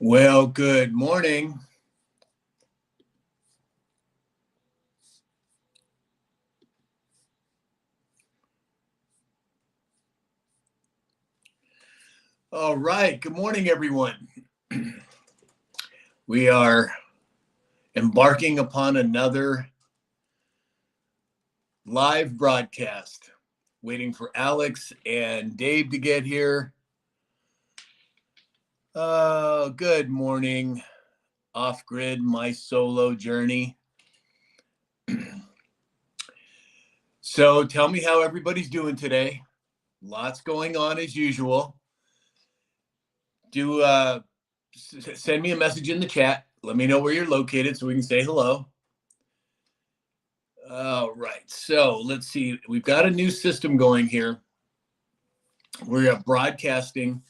Well, good morning. All right. Good morning, everyone. We are embarking upon another live broadcast. Waiting for Alex and Dave to get here. Good morning, Off Grid, my solo journey. So tell me how everybody's doing today. Lots going on as usual. Send me a message in the chat. Let me know where you're located so we can say hello. All right. So let's see. We've got a new system going here. We're broadcasting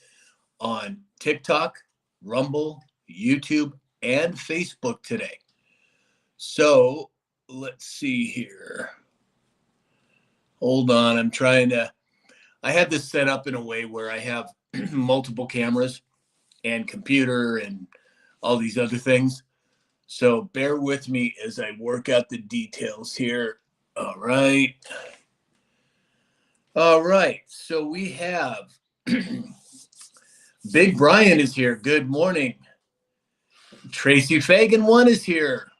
on TikTok, Rumble, YouTube, and Facebook today. So let's see here. Hold on. I have this set up in a way where I have multiple cameras and computer and all these other things. So bear with me as I work out the details here. All right. All right. So we have Big Brian is here. Good morning. Tracy Fagan 1 is here.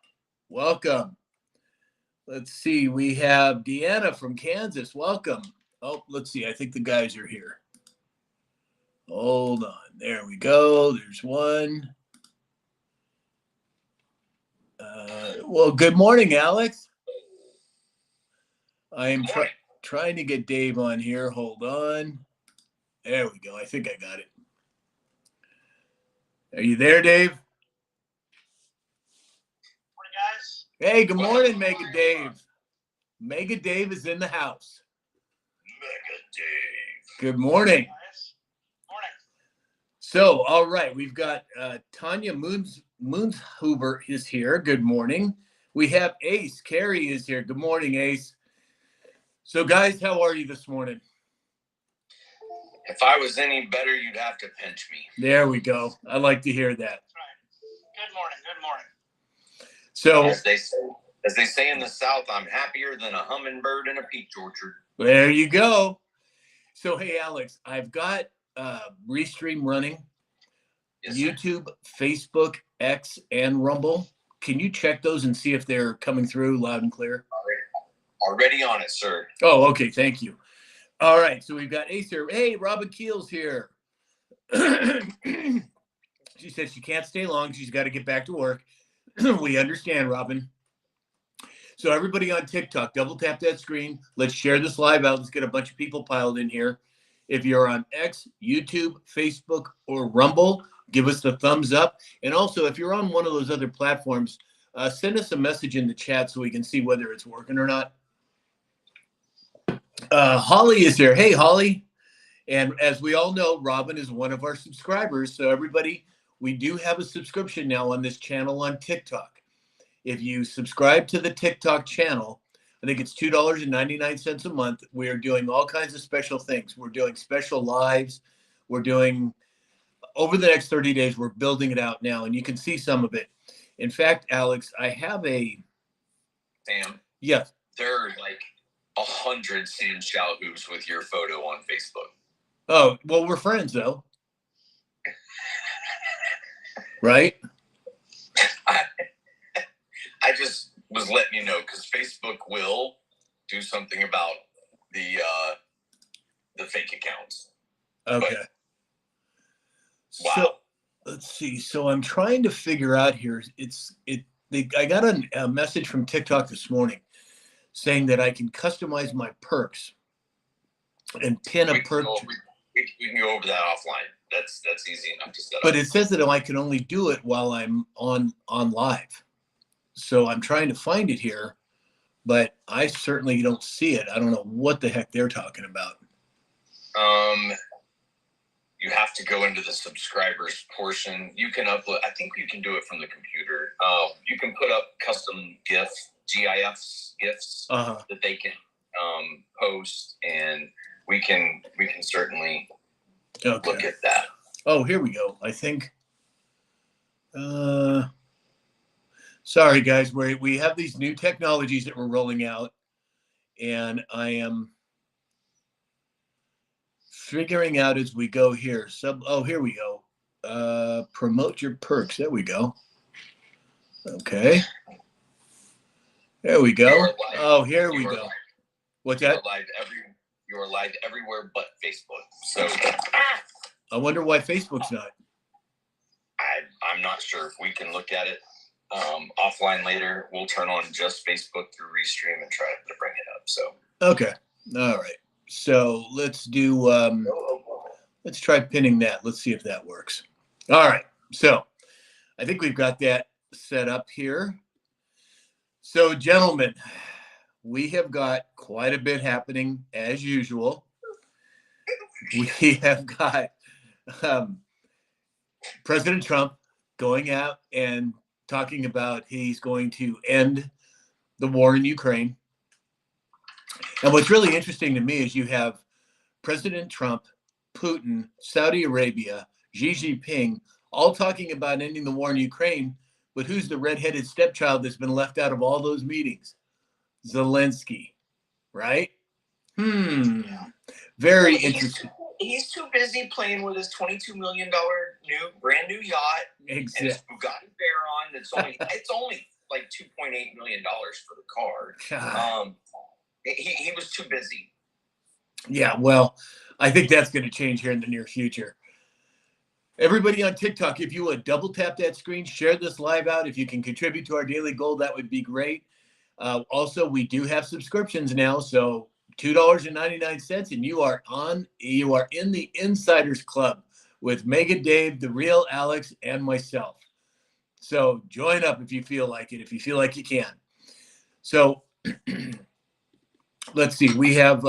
Welcome. Let's see. We have Deanna from Kansas. Welcome. Oh, let's see. I think the guys are here. Hold on. There we go. There's one. Well, good morning, Alex. I am trying to get Dave on here. Hold on. There we go. I think I got it. Are you there, Dave? Morning, guys. Hey, good morning, Mega Dave. Mega Dave is in the house. Mega Dave. Good morning. Morning. So, all right, we've got Tanya Moonshuber is here. Good morning. We have Ace. Carrie is here. Good morning, Ace. So, guys, how are you this morning? If I was any better, you'd have to pinch me. There we go. I like to hear that. That's right. Good morning. Good morning. So, as they say in the South, I'm happier than a hummingbird in a peach orchard. There you go. So, hey, Alex, I've got Restream running. Yes, YouTube, sir. Facebook, X, and Rumble. Can you check those and see if they're coming through loud and clear? Already on it, sir. Oh, okay. Thank you. All right. So we've got Ace here. Hey, Robin Keel's here. She says she can't stay long. She's got to get back to work. We understand, Robin. So everybody on TikTok, double tap that screen. Let's share this live out. Let's get a bunch of people piled in here. If you're on X, YouTube, Facebook, or Rumble, give us the thumbs up. And also, if you're on one of those other platforms, send us a message in the chat so we can see whether it's working or not. Holly is there. Hey, Holly. And as we all know, Robin is one of our subscribers. So everybody, we do have a subscription now on this channel on TikTok. If you subscribe to the TikTok channel, I think it's $2.99 a month. We are doing all kinds of special things. We're doing special lives. We're doing, over the next 30 days, we're building it out now, and you can see some of it. In fact, Alex, I have a... Sam? Yes. There are like 100 Sam Shalhoops with your photo on Facebook. Oh, well, we're friends, though. Right? I just was letting you know because Facebook will do something about the fake accounts. Okay. Wow. So let's see. So I'm trying to figure out here. I got a message from TikTok this morning saying that I can customize my perks and pin a perk. We can go over that offline. That's easy enough to set up. But it says that I can only do it while I'm on live. So I'm trying to find it here, but I certainly don't see it. I don't know what the heck they're talking about. You have to go into the subscribers portion. You can upload. I think you can do it from the computer. You can put up custom GIFs that they can post, and we can certainly look at that. Oh, here we go. I think. Sorry, guys. We have these new technologies that we're rolling out, and I am figuring out as we go here. Here we go. Promote your perks. There we go. Okay. There we go. Oh, here we go. What's that? You're live everywhere but Facebook. So I wonder why Facebook's not. I'm not sure. If we can look at it offline later, we'll turn on just Facebook through Restream and try to bring it up. So okay. All right. So let's do let's try pinning that. Let's see if that works. All right. So I think we've got that set up here. So gentlemen, we have got quite a bit happening as usual. We have got President Trump going out and talking about he's going to end the war in Ukraine. And what's really interesting to me is you have President Trump, Putin, Saudi Arabia, Xi Jinping, all talking about ending the war in Ukraine. But who's the redheaded stepchild that's been left out of all those meetings? Zelensky, right? Very interesting. He's too busy playing with his $22 million brand new yacht. Exactly. And his Bugatti Veyron. It's only like $2.8 million for the car. He was too busy. Yeah, well, I think that's going to change here in the near future. Everybody on TikTok, if you would double tap that screen, share this live out. If you can contribute to our daily goal, that would be great. Also, we do have subscriptions now, so $2.99, and you are in the Insiders Club with Mega Dave, the real Alex, and myself. So join up if you feel like it, if you feel like you can. So let's see. We have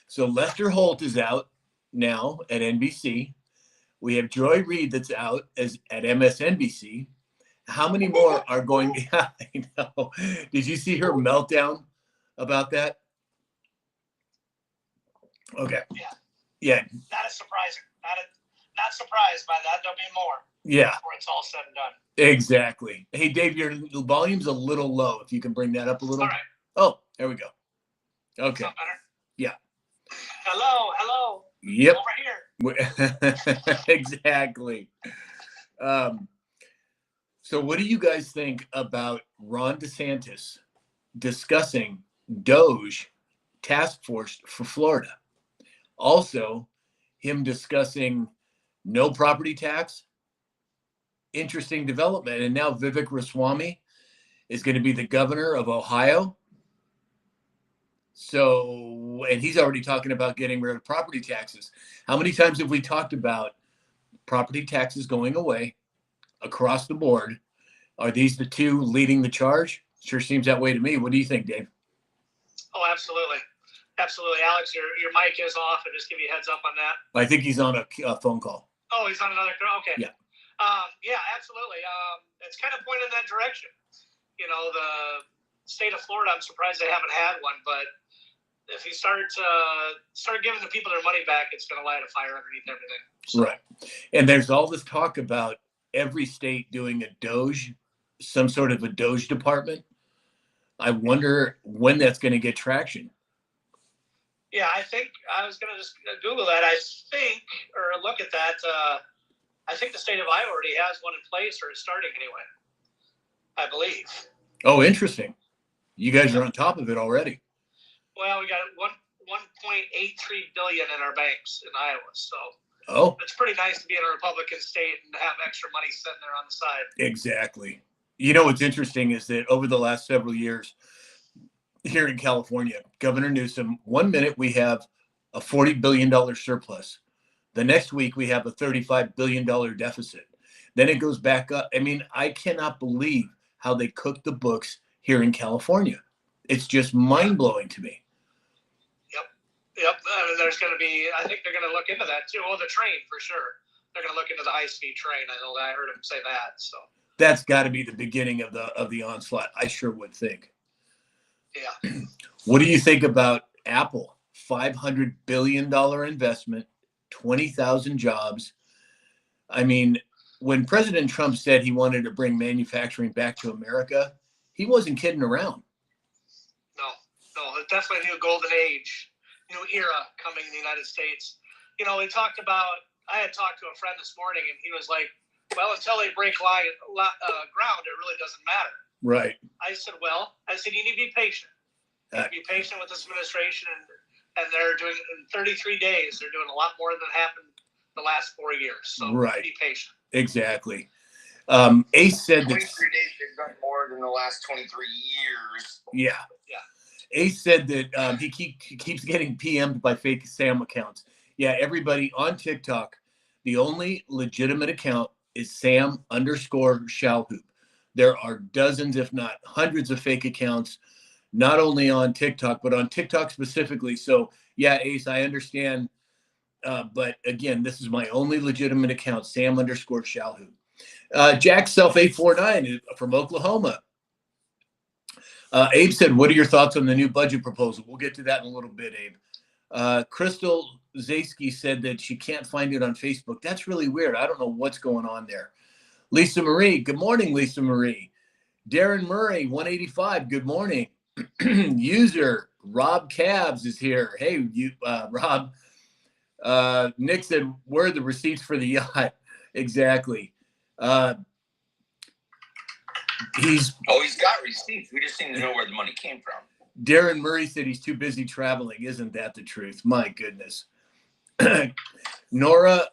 so Lester Holt is out now at NBC. We have Joy Reid that's out at MSNBC. How many more are going? Yeah, I know. Did you see her meltdown about that? Okay. Yeah. That is surprising. Not surprised by that. There'll be more. Yeah. Before it's all said and done. Exactly. Hey, Dave, your volume's a little low. If you can bring that up a little. All right. Oh, there we go. Okay. Better? Yeah. Hello. Yep. Over here. Exactly. So what do you guys think about Ron DeSantis discussing DOGE task force for Florida? Also, him discussing no property tax. Interesting development. And now Vivek Ramaswamy is going to be the governor of Ohio. So, and he's already talking about getting rid of property taxes. How many times have we talked about property taxes going away across the board? Are these the two leading the charge? Sure seems that way to me. What do you think, Dave? Oh, absolutely. Absolutely. Alex, your mic is off, and just give you a heads up on that. I think he's on a phone call. Oh, he's on another. Okay. Yeah. Yeah, absolutely. It's kind of pointed in that direction. You know, the state of Florida, I'm surprised they haven't had one, but if you start giving the people their money back, it's going to light a fire underneath everything. So. Right. And there's all this talk about every state doing a DOGE, some sort of a DOGE department. I wonder when that's going to get traction. Yeah, I think I was going to just Google that. I think, or look at that. I think the state of Iowa already has one in place, or is starting anyway. I believe. Oh, interesting. You guys are on top of it already. Well, we got $1.83 billion in our banks in Iowa, so it's pretty nice to be in a Republican state and have extra money sitting there on the side. Exactly. You know what's interesting is that over the last several years here in California, Governor Newsom, 1 minute we have a $40 billion surplus. The next week we have a $35 billion deficit. Then it goes back up. I mean, I cannot believe how they cook the books here in California. It's just mind-blowing to me. Yep. There's going to be, I think they're going to look into that too. Oh, the train for sure. They're going to look into the high-speed train. I know that. I heard him say that. So that's got to be the beginning of the onslaught. I sure would think. Yeah. What do you think about Apple? $500 billion investment, 20,000 jobs. I mean, when President Trump said he wanted to bring manufacturing back to America, he wasn't kidding around. No, it's definitely a new golden age, new era coming in the United States. We talked about, I had talked to a friend this morning, and he was like, well, until they break ground, it really doesn't matter. Right. I said, you need to be patient. You need to be patient with this administration, and they're doing, in 33 days, they're doing a lot more than happened the last 4 years. So be patient. Exactly. Ace said 23 days they've done more than the last 23 years. Yeah. Ace said that he keeps getting PM'd by fake Sam accounts. Yeah, everybody on TikTok, the only legitimate account is Sam_Shalhoub. There are dozens, if not hundreds, of fake accounts, not only on TikTok, but on TikTok specifically. So, yeah, Ace, I understand. But again, this is my only legitimate account, Sam_Shalhoub. Jack Self 849 from Oklahoma. Abe said, what are your thoughts on the new budget proposal? We'll get to that in a little bit, Abe. Crystal Zaysky said that she can't find it on Facebook. That's really weird. I don't know what's going on there. Lisa Marie. Good morning, Lisa Marie. Darren Murray, 185. Good morning. User Rob Cabs is here. Hey, Rob. Nick said, where are the receipts for the yacht? Exactly. He's got receipts. We just need to know where the money came from. Darren Murray said he's too busy traveling. Isn't that the truth? My goodness. Nora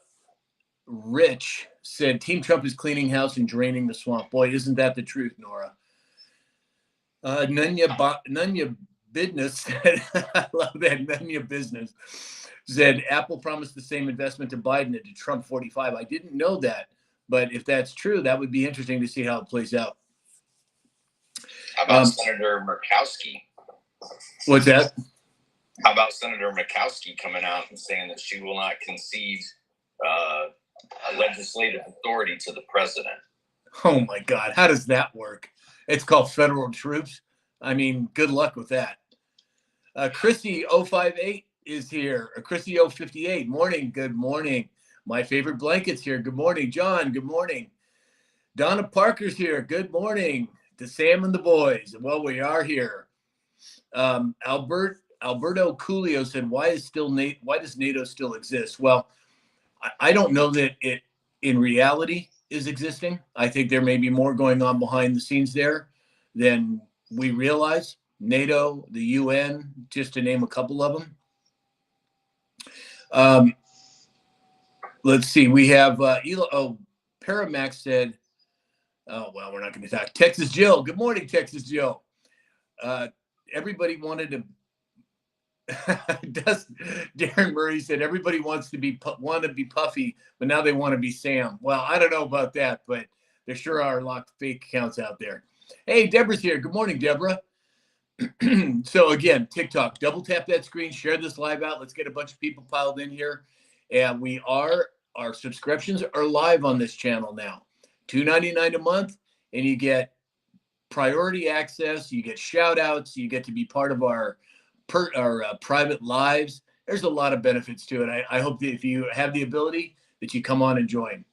Rich said Team Trump is cleaning house and draining the swamp. Boy, isn't that the truth, Nora? Nunya Business said, I love that, Nunya Business said Apple promised the same investment to Biden and to Trump 45. I didn't know that, but if that's true, that would be interesting to see how it plays out. How about Senator Murkowski? What's that? How about Senator Murkowski coming out and saying that she will not concede legislative authority to the president? Oh my God, how does that work? It's called federal troops. I mean, good luck with that. Chrissy 058 is here. Chrissy 058. Morning. Good morning. My favorite blankets here. Good morning, John. Good morning. Donna Parker's here. Good morning to Sam and the boys. Well, we are here. Alberto Coolio said, why does NATO still exist? Well, I don't know that it in reality is existing. I think there may be more going on behind the scenes there than we realize. NATO, the UN, just to name a couple of them. Let's see. We have Paramax said, oh, well, we're not going to talk. Texas Jill. Good morning, Texas Jill. Everybody wanted to. Darren Murray said everybody want to be Puffy, but now they want to be Sam. Well, I don't know about that, but there sure are a lot of fake accounts out there. Hey, Deborah's here. Good morning, Deborah. So again, TikTok, double tap that screen, share this live out. Let's get a bunch of people piled in here. And our subscriptions are live on this channel now. $2.99 a month, and you get priority access, you get shout outs, you get to be part of our private lives. There's a lot of benefits to it. I hope that if you have the ability that you come on and join.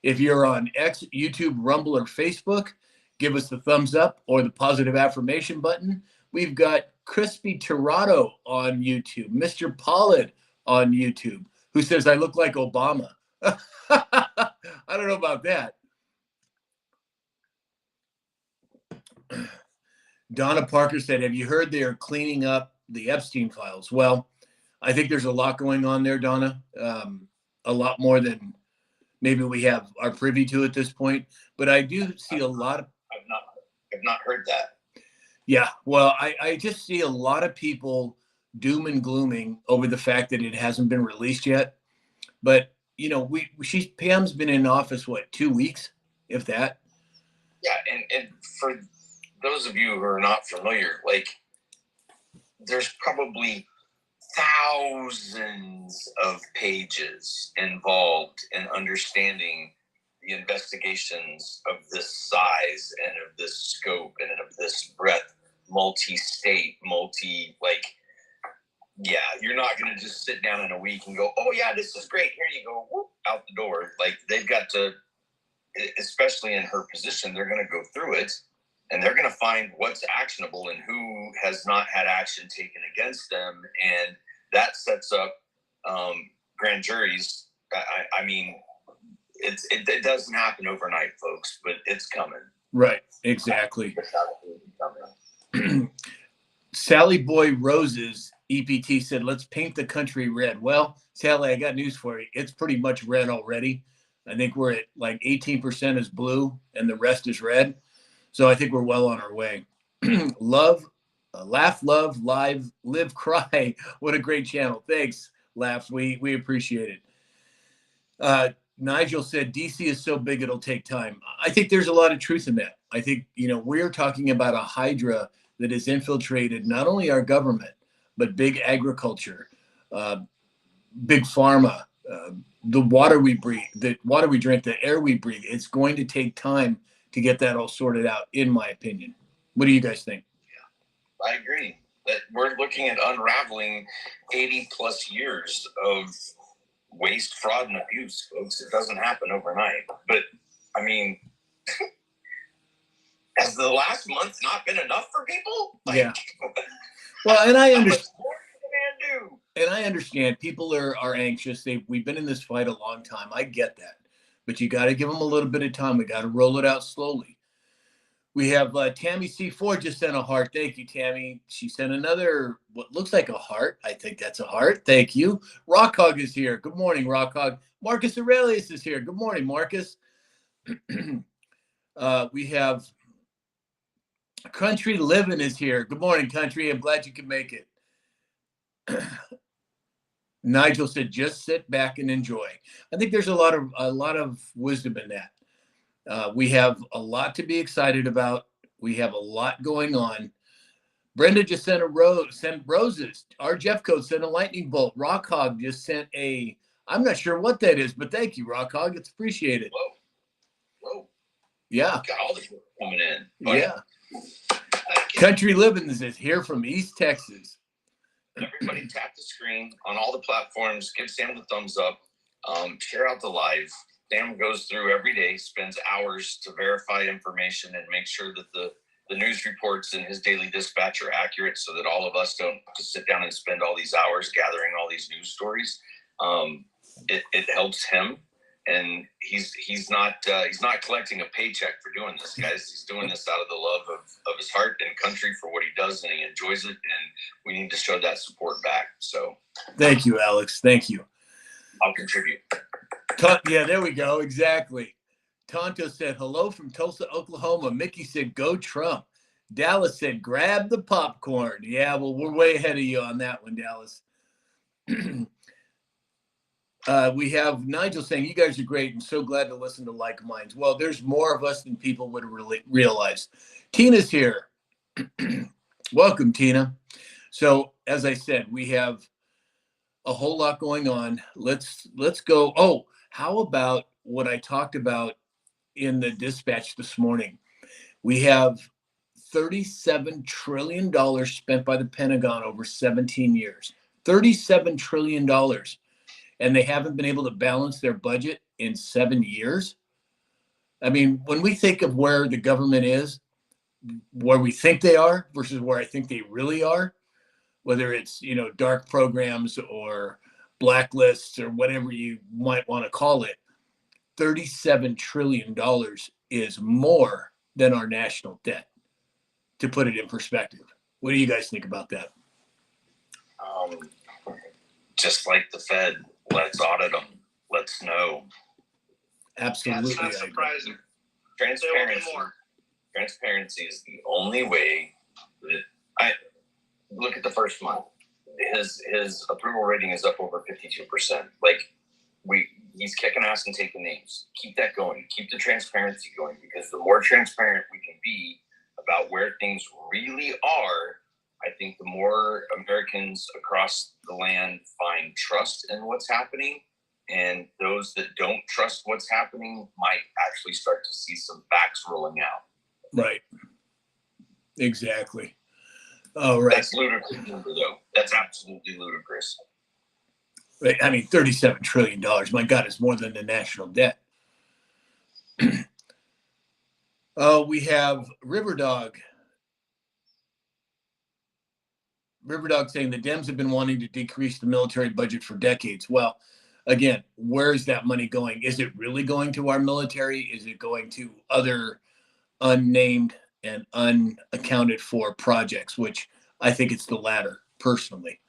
If you're on X, YouTube, Rumble, or Facebook, give us the thumbs up or the positive affirmation button. We've got Crispy Tirado on YouTube, Mr. Pollard on YouTube, who says I look like Obama. I don't know about that. Donna Parker said, have you heard they are cleaning up the Epstein files? Well, I think there's a lot going on there, Donna. A lot more than maybe we are privy to at this point. But I do see a lot of. I've not heard that. Yeah, well, I just see a lot of people doom and glooming over the fact that it hasn't been released yet. But you know, Pam's been in office 2 weeks, if that. Yeah, and for those of you who are not familiar, like there's probably thousands of pages involved in understanding the investigations of this size and of this scope and of this breadth, multi-state, yeah, you're not going to just sit down in a week and go, oh yeah, this is great. Here you go, whoop, out the door. Like they've got to especially in her position, they're going to go through it and they're going to find what's actionable and who has not had action taken against them. And that sets up grand juries. I mean, it doesn't happen overnight, folks, but it's coming. Right. Exactly. It's absolutely coming. Sally Boy Roses EPT said, let's paint the country red. Well, Sally, I got news for you. It's pretty much red already. I think we're at like 18% is blue and the rest is red. So I think we're well on our way. Love, laugh, love, live, cry. What a great channel. Thanks, Laughs. We appreciate it. Nigel said, DC is so big, it'll take time. I think there's a lot of truth in that. I think, we're talking about a hydra that has infiltrated not only our government, but big agriculture, big pharma, the water we breathe, the water we drink, the air we breathe. It's going to take time to get that all sorted out, in my opinion. What do you guys think? Yeah, I agree that we're looking at unraveling 80 plus years of waste, fraud, and abuse, folks. It doesn't happen overnight. But I mean, has the last month not been enough for people? Yeah. Well, and I understand. What can the man do? And I understand people are anxious. We've been in this fight a long time. I get that. But you got to give them a little bit of time. We got to roll it out slowly. We have Tammy C4 just sent a heart. Thank you, Tammy. She sent another, what looks like a heart. I think that's a heart. Thank you. Rock Hog is here. Good morning, Rock Hog. Marcus Aurelius is here. Good morning, Marcus. We have Country Living is here. Good morning, Country. I'm glad you could make it. Nigel said, just sit back and enjoy. I think there's a lot of wisdom in that. We have a lot to be excited about. We have a lot going on. Brenda just sent sent roses. Our Jeff Code sent a lightning bolt. Rock Hog just sent I'm not sure what that is, but thank you, Rock Hog. It's appreciated. Whoa. Yeah. Got all the people coming in. Yeah. Country Living is here from East Texas. Everybody tap the screen on all the platforms. Give Sam the thumbs up. Share out the live. Sam goes through every day, spends hours to verify information and make sure that the news reports in his daily dispatch are accurate so that all of us don't have to sit down and spend all these hours gathering all these news stories. It helps him. And he's not collecting a paycheck for doing this, guys. He's doing this out of the love of his heart and country for what he does, and he enjoys it. And we need to show that support back. So, thank you, Alex. Thank you. I'll contribute. Yeah, there we go. Exactly. Tonto said hello from Tulsa, Oklahoma. Mickey said go Trump. Dallas said grab the popcorn. Yeah, well, we're way ahead of you on that one, Dallas. We have Nigel saying, you guys are great and so glad to listen to like minds. Well, there's more of us than people would really realize. Tina's here. Welcome, Tina. So, as I said, we have a whole lot going on. Let's go. Oh, how about what I talked about in the dispatch this morning? We have $37 trillion spent by the Pentagon over 17 years. $37 trillion. And they haven't been able to balance their budget in 7 years. I mean, when we think of where the government is, where we think they are versus where I think they really are, whether it's, dark programs or blacklists or whatever you might want to call it, $37 trillion is more than our national debt, to put it in perspective. What do you guys think about that? Just like the Fed. Let's audit them. Let's know. Absolutely. That's not surprising. Transparency is the only way that I look at the first month. His approval rating is up over 52%. He's kicking ass and taking names. Keep that going. Keep the transparency going, because the more transparent we can be about where things really are, I think the more Americans across the land find trust in what's happening, and those that don't trust what's happening might actually start to see some facts rolling out. Right. Exactly. All right. That's ludicrous, though. That's absolutely ludicrous. I mean, $37 trillion. My God, it's more than the national debt. We have Riverdog. Riverdog saying the Dems have been wanting to decrease the military budget for decades. Well, again, where is that money going? Is it really going to our military? Is it going to other unnamed and unaccounted for projects, which I think it's the latter, personally.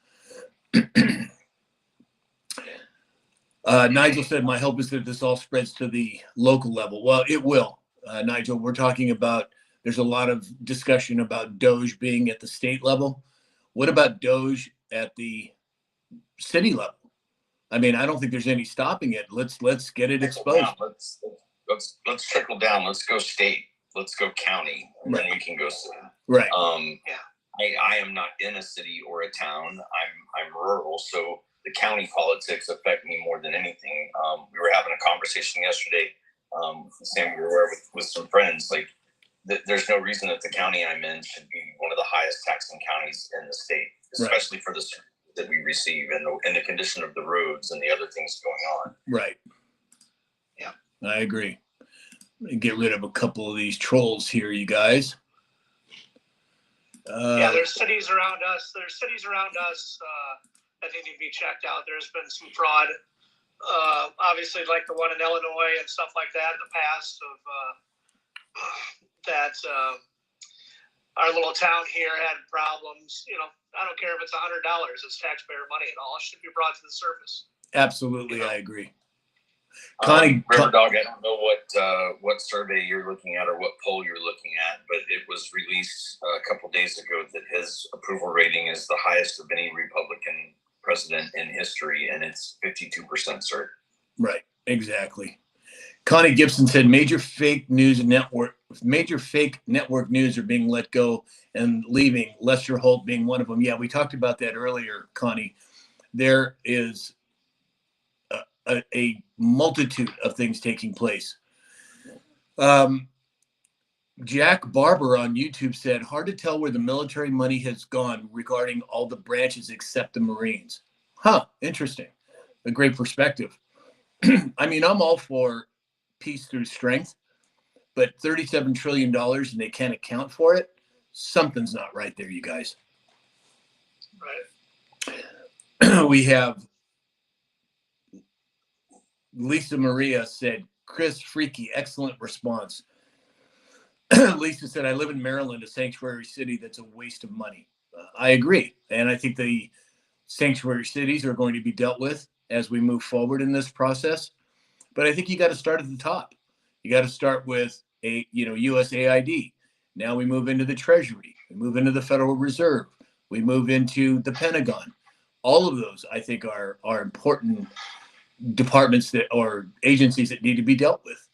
Nigel said, my hope is that this all spreads to the local level. Well, it will. Nigel, we're talking about, there's a lot of discussion about Doge being at the state level. What about Doge at the city level? I mean, I don't think there's any stopping it. Let's get it exposed. Let's trickle down. Let's go state. Let's go county, and then we can go city. Right. I am not in a city or a town. I'm rural, so the county politics affect me more than anything. We were having a conversation yesterday, Sam, we were with some friends. Like, there's no reason that the county I'm in should be one of the highest taxing counties in the state, especially for the service that we receive and the condition of the roads and the other things going on. Right. Yeah, I agree. Get rid of a couple of these trolls here, you guys. Yeah, there's cities around us. That need to be checked out. There's been some fraud, obviously, like the one in Illinois and stuff like that in the past. Our little town here had problems. You know, I don't care if it's $100; it's taxpayer money, and all should be brought to the surface. Absolutely, I agree. Connie, Riverdog, I don't know what survey you're looking at or what poll you're looking at, but it was released a couple days ago that his approval rating is the highest of any Republican president in history, and it's 52% cert. Right, exactly. Connie Gibson said major fake network news are being let go and leaving, Lester Holt being one of them. Yeah, we talked about that earlier, Connie. There is a multitude of things taking place. Jack Barber on YouTube said, hard to tell where the military money has gone regarding all the branches except the Marines. Huh, interesting. A great perspective. I mean, I'm all for peace through strength, but $37 trillion and they can't account for it. Something's not right there, you guys. Right. We have Lisa Maria said, Chris Freaky, excellent response. Lisa said, I live in Maryland, a sanctuary city that's a waste of money. I agree. And I think the sanctuary cities are going to be dealt with as we move forward in this process. But I think you got to start at the top. You got to start with USAID. Now we move into the Treasury. We move into the Federal Reserve. We move into the Pentagon. All of those, I think, are important departments or agencies that need to be dealt with.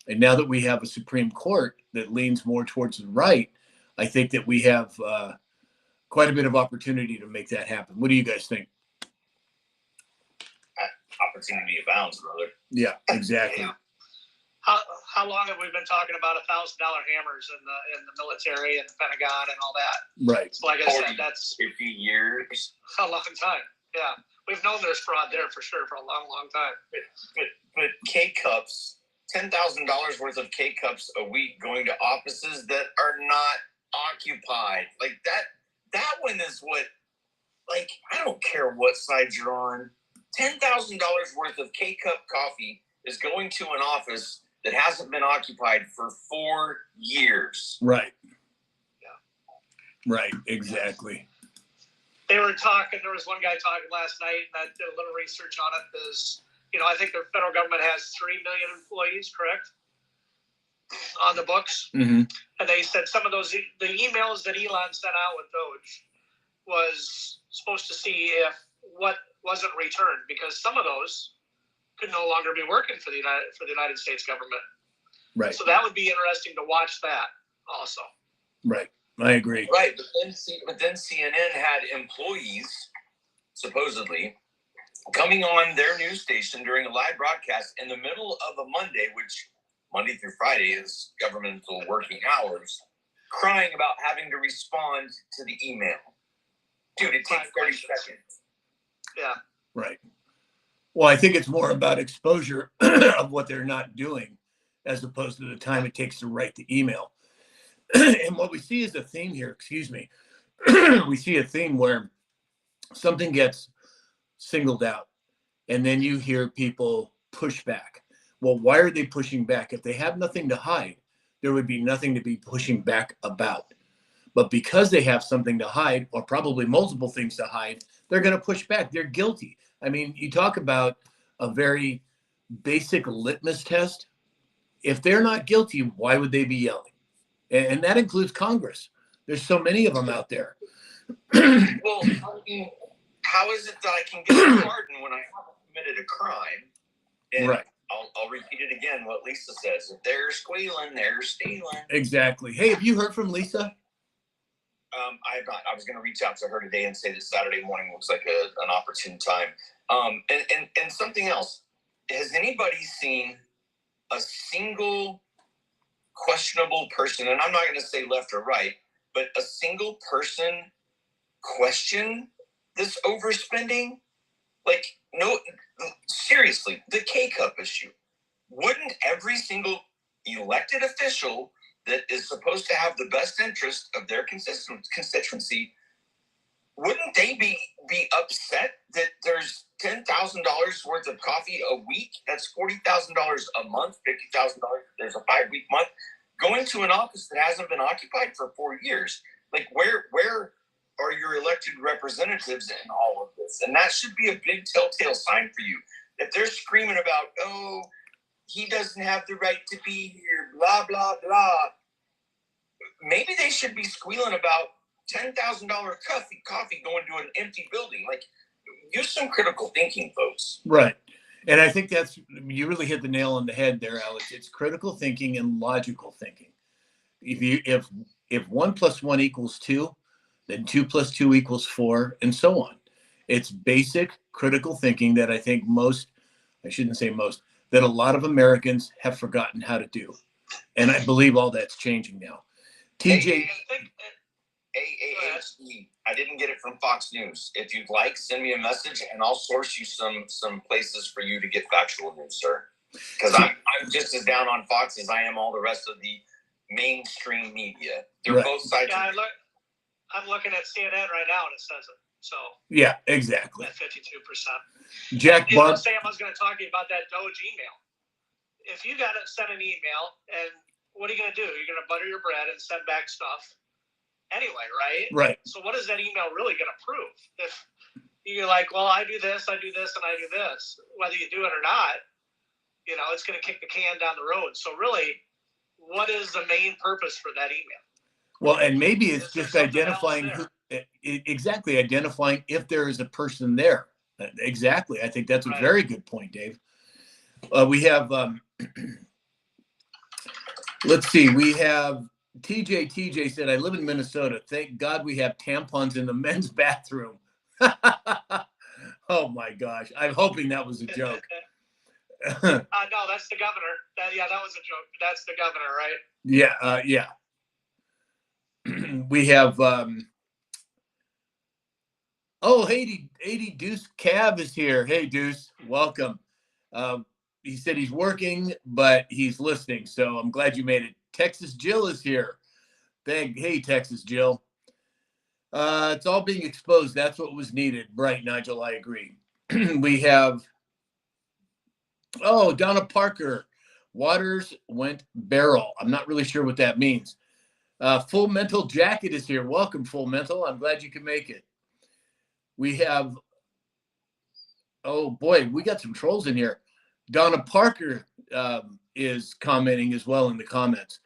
And now that we have a Supreme Court that leans more towards the right, I think that we have quite a bit of opportunity to make that happen. What do you guys think? Opportunity abounds, brother. Yeah, exactly. Yeah. How long have we been talking about $1,000 hammers in the military and the Pentagon and all that? Right. So like I said, that's 50 years. a long time. Yeah, we've known there's fraud there for sure for a long, long time. But K-Cups, $10,000 worth of K-Cups a week going to offices that are not occupied. Like that one is what, like, I don't care what side you're on. $10,000 worth of K-Cup coffee is going to an office that hasn't been occupied for 4 years. Right. Yeah. Right, exactly. They were talking, there was one guy talking last night, and I did a little research on it, is, I think the federal government has 3 million employees, correct? On the books. Mm-hmm. And they said some of those, the emails that Elon sent out with Doge was supposed to see if what wasn't returned, because some of those could no longer be working for the United States government. Right. So that would be interesting to watch that also. Right. I agree. Right, but then CNN had employees, supposedly, coming on their news station during a live broadcast in the middle of a Monday, which Monday through Friday is governmental working hours, crying about having to respond to the email. Dude, it takes 30 seconds. Yeah. Right. Well, I think it's more about exposure of what they're not doing as opposed to the time it takes to write the email. And what we see is a theme here, excuse me. We see a theme where something gets singled out and then you hear people push back. Well, why are they pushing back? If they have nothing to hide, there would be nothing to be pushing back about. But because they have something to hide, or probably multiple things to hide, they're going to push back. They're guilty. I mean, you talk about a very basic litmus test. If they're not guilty, why would they be yelling? And that includes Congress. There's so many of them out there. Well, I mean, how is it that I can get a pardon when I haven't committed a crime? And Right. I'll repeat it again, what Lisa says. If they're squealing, they're stealing. Exactly. Hey, have you heard from Lisa? I have not. I was going to reach out to her today and say that Saturday morning looks like an opportune time. And something else. Has anybody seen a single questionable person, and I'm not going to say left or right, but a single person question this overspending? Like, no, seriously, the K-Cup issue. Wouldn't every single elected official that is supposed to have the best interest of their constituency, wouldn't they be upset that there's $10,000 worth of coffee a week? That's $40,000 a month, $50,000. There's a 5-week month going to an office that hasn't been occupied for 4 years. Like, where are your elected representatives in all of this? And that should be a big telltale sign for you. If they're screaming about, oh, he doesn't have the right to be here, blah, blah, blah. Maybe they should be squealing about $10,000 coffee going to an empty building. Like, use some critical thinking, folks. Right. And I think you really hit the nail on the head there, Alex. It's critical thinking and logical thinking. If 1 + 1 = 2, then 2 + 2 = 4, and so on. It's basic critical thinking that I think that a lot of Americans have forgotten how to do. And I believe all that's changing now. TJ. AAHE. I didn't get it from Fox News. If you'd like, send me a message and I'll source you some places for you to get factual news, sir. Because I'm just as down on Fox as I am all the rest of the mainstream media. They're Right. both sides. Yeah, I'm looking at CNN right now and it says it. So Yeah, exactly. at 52%. Jack Barb. Sam, I was going to talk to you about that Doge email. If you got to send an email, and what are you going to do? You're going to butter your bread and send back stuff anyway, right? Right. So what is that email really going to prove? If you're like, well, I do this, and I do this, whether you do it or not, it's going to kick the can down the road. So really, what is the main purpose for that email? Well, and maybe it's Is there just something identifying else exactly identifying if there is a person there. Exactly. I think that's a Right. very good point, Dave. We have, let's see, we have TJ. TJ said, I live in Minnesota. Thank God we have tampons in the men's bathroom. Oh my gosh. I'm hoping that was a joke. No, that's the governor. That was a joke. That's the governor, right? Yeah. Yeah. We have, hey, Deuce Cav is here. Hey, Deuce, welcome. He said he's working, but he's listening. So I'm glad you made it. Texas Jill is here. Hey, Texas Jill. It's all being exposed. That's what was needed. Right, Nigel, I agree. We have, Donna Parker. Waters went barrel. I'm not really sure what that means. Full Mental Jacket is here. Welcome, Full Mental. I'm glad you can make it. We have, oh boy, we got some trolls in here. Donna Parker is commenting as well in the comments.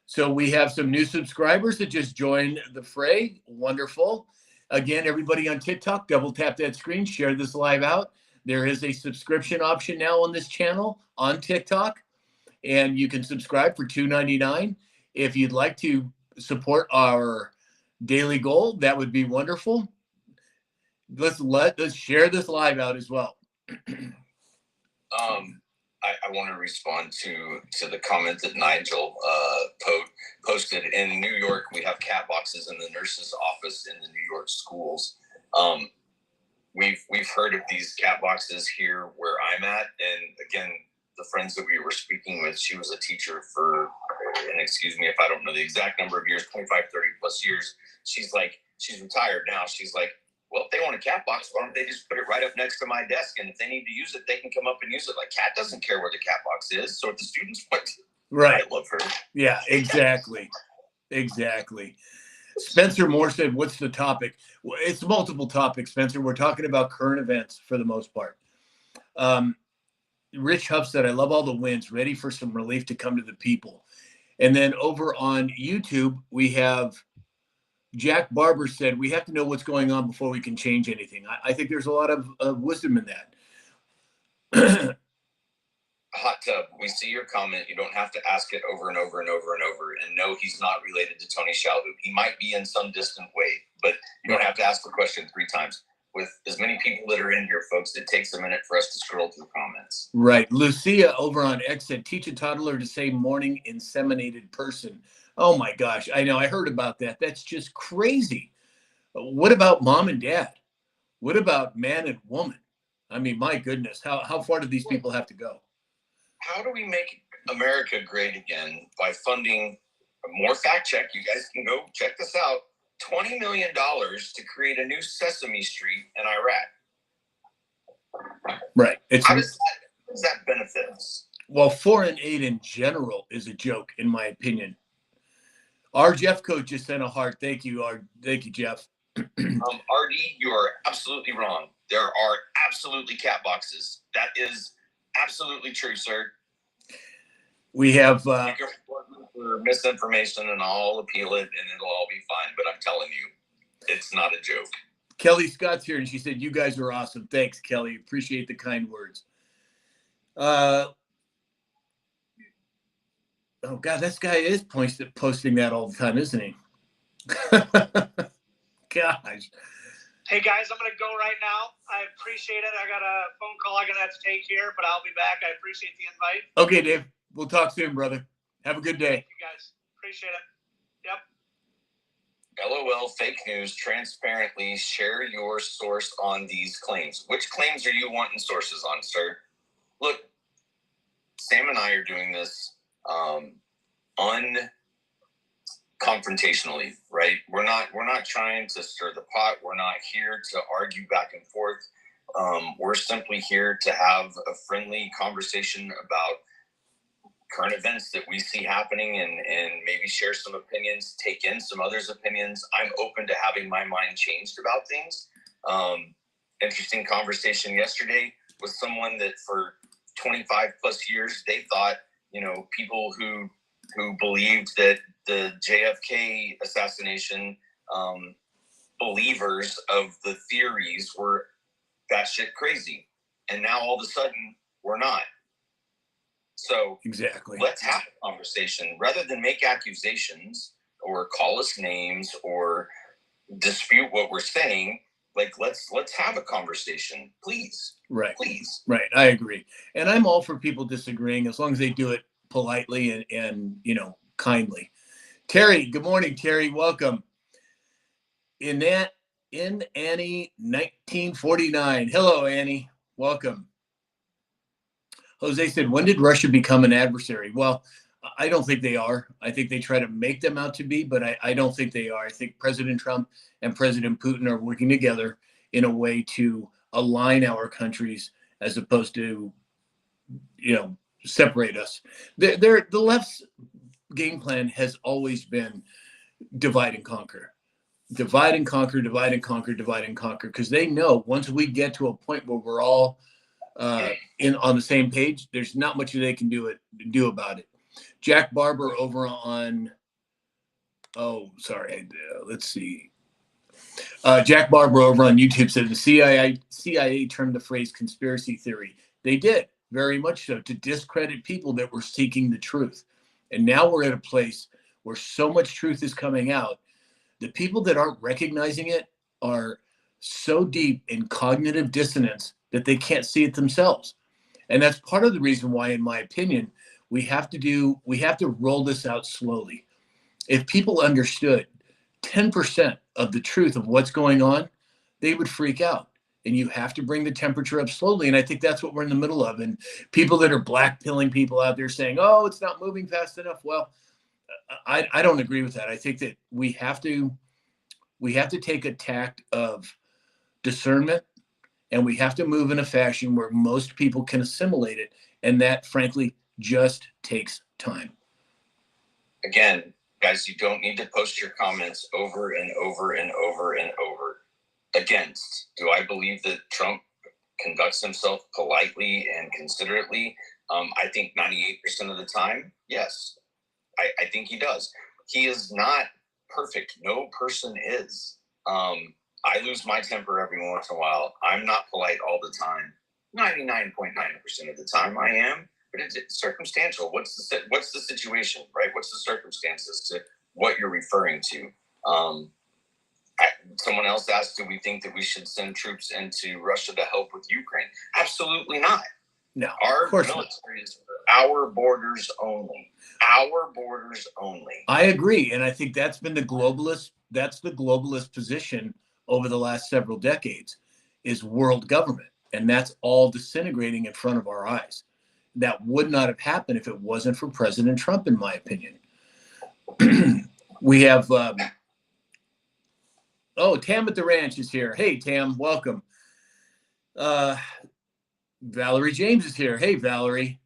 So we have some new subscribers that just joined the fray. Wonderful. Again, everybody on TikTok, double tap that screen, share this live out. There is a subscription option now on this channel on TikTok, and you can subscribe for $2.99. If you'd like to support our daily goal, that would be wonderful. Let's share this live out as well. I want to respond to the comment that Nigel posted. In New York, we have cat boxes in the nurse's office in the New York schools. We've heard of these cat boxes here where I'm at, and again, the friends that we were speaking with, she was a teacher for, and excuse me if I don't know the exact number of years, 25, 30 plus years. She's like, she's retired now. She's like, well, if they want a cat box, why don't they just put it right up next to my desk? And if they need to use it, they can come up and use it. Like, Cat doesn't care where the cat box is. So if the students want to, Right. I love her. Yeah, exactly. Exactly. Spencer Moore said, what's the topic? Well, it's multiple topics, Spencer. We're talking about current events for the most part. Rich Huff said, I love all the wins, ready for some relief to come to the people. And then over on YouTube, we have Jack Barber said, we have to know what's going on before we can change anything. I think there's a lot of wisdom in that. Hot Tub, we see your comment. You don't have to ask it over and over and over and over. And no, he's not related to Tony Shalhoub. He might be in some distant way, but you don't have to ask the question 3 times. With as many people that are in here, folks, it takes a minute for us to scroll through comments. Right. Lucia over on X said, teach a toddler to say morning inseminated person. Oh my gosh. I know. I heard about that. That's just crazy. What about mom and dad? What about man and woman? I mean, my goodness, how far do these people have to go? How do we make America great again by funding more fact check? You guys can go check this out. $20 million to create a new Sesame Street in Iraq. Right. How does that benefit us? Well, foreign aid in general is a joke, in my opinion. Our Jeff coach just sent a heart. Thank you, Jeff. RD, you are absolutely wrong. There are absolutely cat boxes. That is absolutely true, sir. We have for misinformation, and I'll appeal it, and it'll all be fine. But I'm telling you, it's not a joke. Kelly Scott's here, and she said, you guys are awesome. Thanks, Kelly. Appreciate the kind words. Oh, God, this guy is posting that all the time, isn't he? Gosh. Hey, guys, I'm going to go right now. I appreciate it. I got a phone call I'm going to have to take here, but I'll be back. I appreciate the invite. Okay, Dave. We'll talk soon, brother. Have a good day. Thank you, guys. Appreciate it. Yep. LOL, fake news. Transparently share your source on these claims. Which claims are you wanting sources on, sir? Look, Sam and I are doing this unconfrontationally, right? We're not trying to stir the pot. We're not here to argue back and forth. We're simply here to have a friendly conversation about current events that we see happening and maybe share some opinions, take in some others' opinions. I'm open to having my mind changed about things. Interesting conversation yesterday with someone that for 25 plus years, they thought, people who believed that the JFK assassination, believers of the theories were batshit crazy. And now all of a sudden we're not. So exactly. Let's have a conversation rather than make accusations or call us names or dispute what we're saying. Like, let's have a conversation, please. Right. Please. Right. I agree. And I'm all for people disagreeing as long as they do it politely and kindly. Terry, good morning, Terry. Welcome. In Annie 1949. Hello, Annie. Welcome. Jose said, when did Russia become an adversary? Well, I don't think they are. I think they try to make them out to be, but I don't think they are. I think President Trump and President Putin are working together in a way to align our countries as opposed to, separate us. The left's game plan has always been divide and conquer. Divide and conquer, divide and conquer, divide and conquer. Because they know once we get to a point where we're all on the same page, there's not much they can do about it. Jack Barber over on, let's see. Jack Barber over on YouTube said the CIA termed the phrase conspiracy theory. They did, very much so, to discredit people that were seeking the truth. And now we're at a place where so much truth is coming out. The people that aren't recognizing it are so deep in cognitive dissonance that they can't see it themselves. And that's part of the reason why, in my opinion, we have to roll this out slowly. If people understood 10% of the truth of what's going on, they would freak out. and you have to bring the temperature up slowly. And I think that's what we're in the middle of. And people that are blackpilling people out there saying, oh, it's not moving fast enough. Well, I don't agree with that. I think that we have to take a tact of discernment, and we have to move in a fashion where most people can assimilate it. And that, frankly, just takes time. Again, guys, you don't need to post your comments over and over and over and over against. Do I believe that Trump conducts himself politely and considerately? I think 98% of the time, yes. I think he does. He is not perfect. No person is. I lose my temper every once in a while. I'm not polite all the time. 99.9% of the time I am, but it's circumstantial. What's the situation, right? What's the circumstances to what you're referring to? Someone else asked, do we think that we should send troops into Russia to help with Ukraine? Absolutely not. No, Our of course military is for our borders only. Our borders only. I agree. And I think that's been the globalist position over the last several decades, is world government. And that's all disintegrating in front of our eyes. That would not have happened if it wasn't for President Trump, in my opinion. We have, Tam at the Ranch is here. Hey, Tam, welcome. Valerie James is here. Hey, Valerie.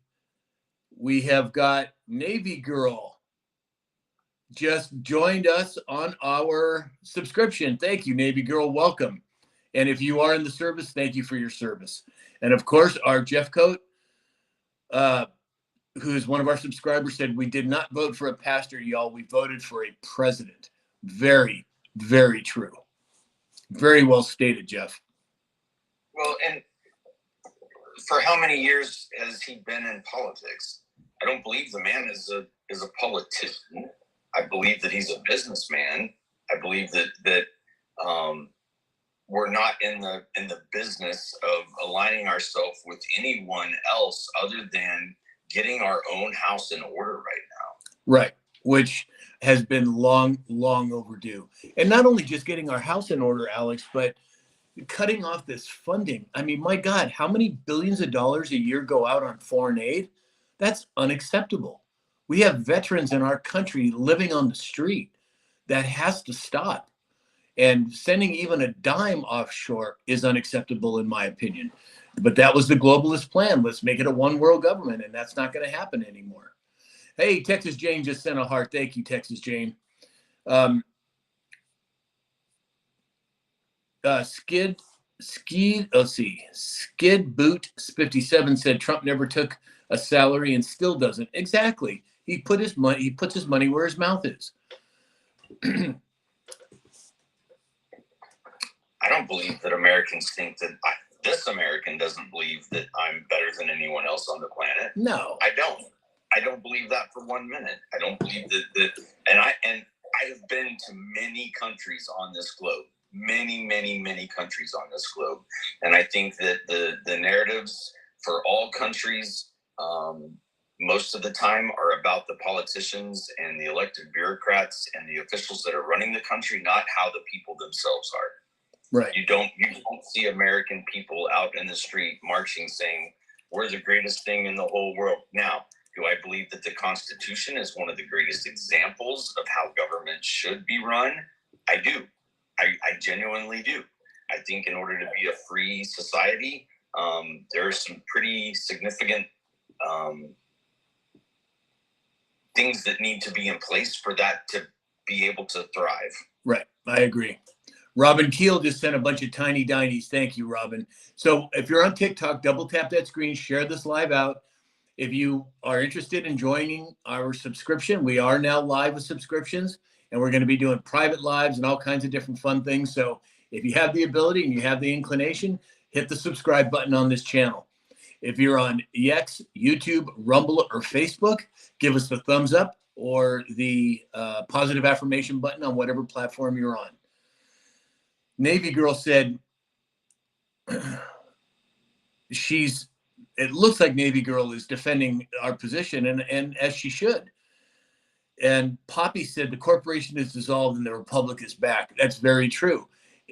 We have got Navy Girl just joined us on our subscription. Thank you, Navy Girl. Welcome. And if you are in the service, thank you for your service. And of course, our Jeff Coat, who is one of our subscribers, said, we did not vote for a pastor, y'all. We voted for a president. Very, very true. Very well stated, Jeff. Well, and for how many years has he been in politics? I don't believe the man is a politician. I believe that he's a businessman. I believe that we're not in the business of aligning ourselves with anyone else other than getting our own house in order right now. Right, which has been long overdue. And not only just getting our house in order, Alex, but cutting off this funding. I mean, my God, how many billions of dollars a year go out on foreign aid? That's unacceptable. We have veterans in our country living on the street. That has to stop. And sending even a dime offshore is unacceptable, in my opinion. But that was the globalist plan. Let's make it a one world government, and that's not going to happen anymore. Hey, Texas Jane just sent a heart. Thank you, Texas Jane. Skid Boot 57 said Trump never took a salary and still doesn't. Exactly. He puts his money where his mouth is. I don't believe that Americans think that this American doesn't believe that I'm better than anyone else on the planet. No, I don't believe that for 1 minute. I don't believe that and I have been to many countries on this globe, many countries on this globe. And I think that the narratives for all countries, most of the time are about the politicians and the elected bureaucrats and the officials that are running the country, not how the people themselves are. right. You don't see American people out in the street marching saying, we're the greatest thing in the whole world. Now, do I believe that the Constitution is one of the greatest examples of how government should be run? I do. I genuinely do. I think in order to be a free society, there are some pretty significant things that need to be in place for that to be able to thrive. Right. I agree. Robin Keel just sent a bunch of tiny dinies. Thank you, Robin. So if you're on TikTok, double tap that screen, share this live out. If you are interested in joining our subscription, we are now live with subscriptions, and we're going to be doing private lives and all kinds of different fun things. So if you have the ability and you have the inclination, hit the subscribe button on this channel. If you're on X, YouTube, Rumble, or Facebook, give us the thumbs up or the positive affirmation button on whatever platform you're on. Navy Girl said it looks like Navy Girl is defending our position, and as she should. And Poppy said the corporation is dissolved and the republic is back. That's very true.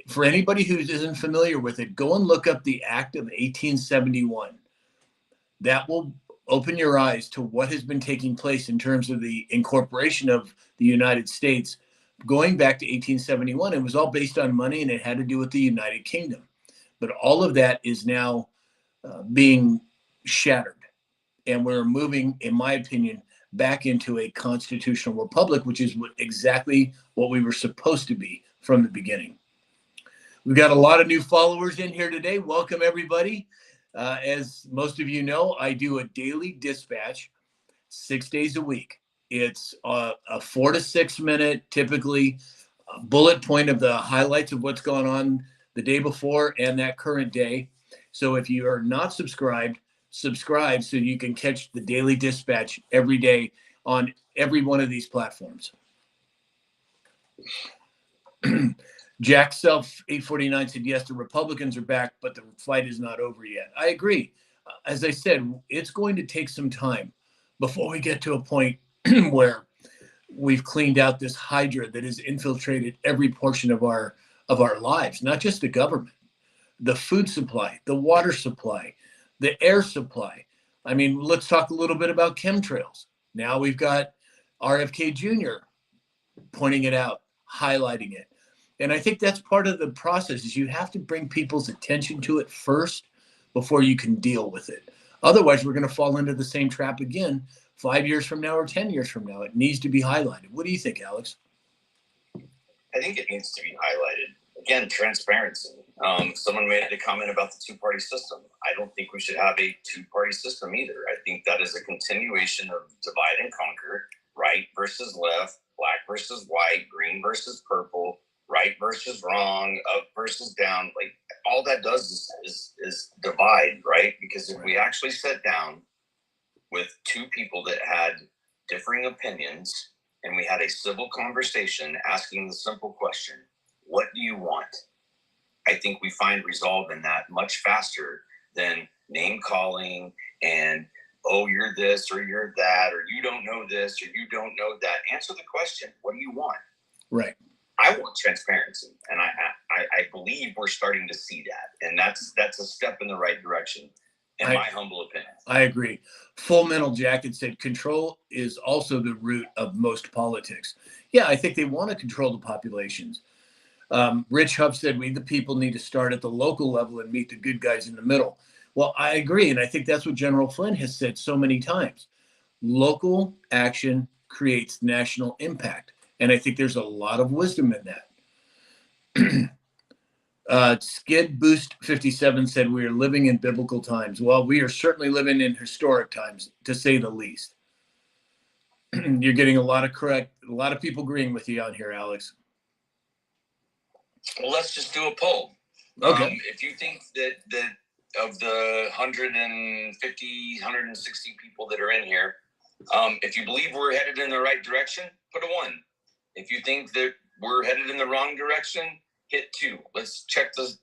For anybody who isn't familiar with it, go and look up the Act of 1871. That will open your eyes to what has been taking place in terms of the incorporation of the United States going back to 1871. It was all based on money and it had to do with the United Kingdom. But all of that is now being shattered. And we're moving, in my opinion, back into a constitutional republic, which is exactly what we were supposed to be from the beginning. We've got a lot of new followers in here today. Welcome, everybody. As most of you know, I do a daily dispatch 6 days a week. It's a 4 to 6 minute, typically, bullet point of the highlights of what's going on the day before and that current day. So if you are not subscribed, subscribe so you can catch the daily dispatch every day on every one of these platforms. Jack Self 849 said, yes, the Republicans are back, but the fight is not over yet. I agree. As I said, it's going to take some time before we get to a point where we've cleaned out this hydra that has infiltrated every portion of our lives, not just the government, the food supply, the water supply, the air supply. I mean, let's talk a little bit about chemtrails. Now we've got RFK Jr. pointing it out, highlighting it. And I think that's part of the process is you have to bring people's attention to it first before you can deal with it. Otherwise, we're going to fall into the same trap again 5 years from now or 10 years from now. It needs to be highlighted. What do you think, Alex? I think it needs to be highlighted. Again, transparency. Someone made a comment about the two-party system. I don't think we should have a two-party system either. I think that is a continuation of divide and conquer, right versus left, black versus white, green versus purple, right versus wrong, up versus down. Like all that does is divide, right? Because if we actually sat down with two people that had differing opinions and we had a civil conversation asking the simple question, what do you want? I think we find resolve in that much faster than name calling and, oh, you're this or you're that, or you don't know this or you don't know that. Answer the question. What do you want? Right. I want transparency, and I believe we're starting to see that, and that's a step in the right direction, in my humble opinion. I agree. Full Metal Jacket said control is also the root of most politics. Yeah, I think they want to control the populations. Rich Huff said we, the people, need to start at the local level and meet the good guys in the middle. Well, I agree, and I think that's what General Flynn has said so many times. Local action creates national impact. And I think there's a lot of wisdom in that. Skid Boost 57 said we are living in biblical times. Well, we are certainly living in historic times, to say the least. You're getting a lot of people agreeing with you on here, Alex. Well, let's just do a poll. Okay. If you think that of the 150, 160 people that are in here, if you believe we're headed in the right direction, put a 1. If you think that we're headed in the wrong direction, hit 2. Let's check the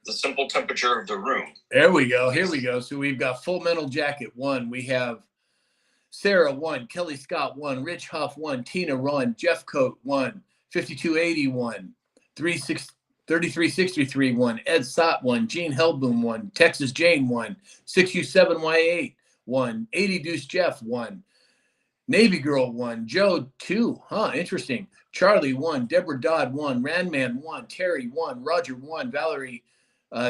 simple temperature of the room. There we go. Here we go. So we've got Full Metal Jacket 1. We have Sarah 1, Kelly Scott 1, Rich Huff 1, Tina 1, Jeff Coat 1, 5281, 3363 1, Ed Sott 1, Gene Hellboom 1, Texas Jane 1, 627Y8 1, 80 Deuce Jeff 1, Navy Girl 1, Joe 2, interesting. Charlie 1, Deborah Dodd 1, Randman 1, Terry 1, Roger 1, Valerie